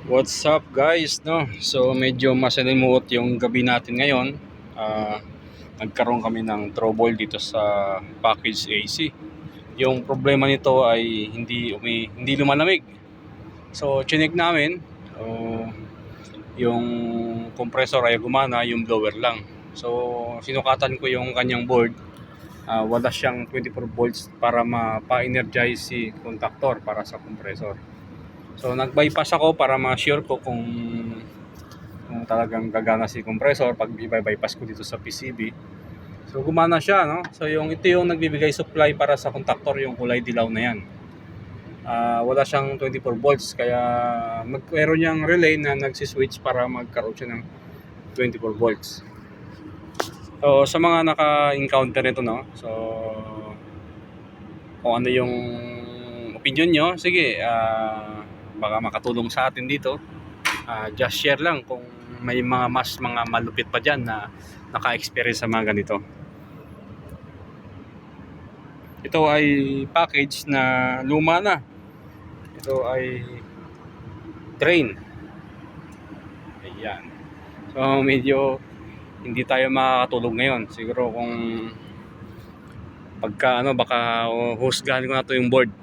What's up guys, no? So medyo masalimuot yung gabi natin ngayon. Nagkaroon kami ng trouble dito sa package AC. Yung problema nito ay hindi lumalamig. So chinik namin, yung compressor ay gumana, yung blower lang. So sinukatan ko yung kanyang board. Wala siyang 24 volts para mapa-energize si contactor para sa compressor. So nag-bypass ako para ma-sure ko kung talagang gagana si compressor pag i-bypass ko dito sa PCB. So gumana siya, no? So ito yung nagbibigay supply para sa contactor, yung kulay dilaw na yan. Wala siyang 24 volts kaya meron niyang relay na nagsi-switch para magkaroon siya ng 24 volts. So sa mga naka-encounter nito, no? So kung ano yung opinion nyo, sige, baka makatulong sa atin dito. Just share lang kung may mga malupit pa dyan na naka-experience sa mga ganito. Ito ay package na luma na. Ito ay drain. Ayan. So medyo hindi tayo makakatulog ngayon. Siguro kung baka husgahan ko na to yung board.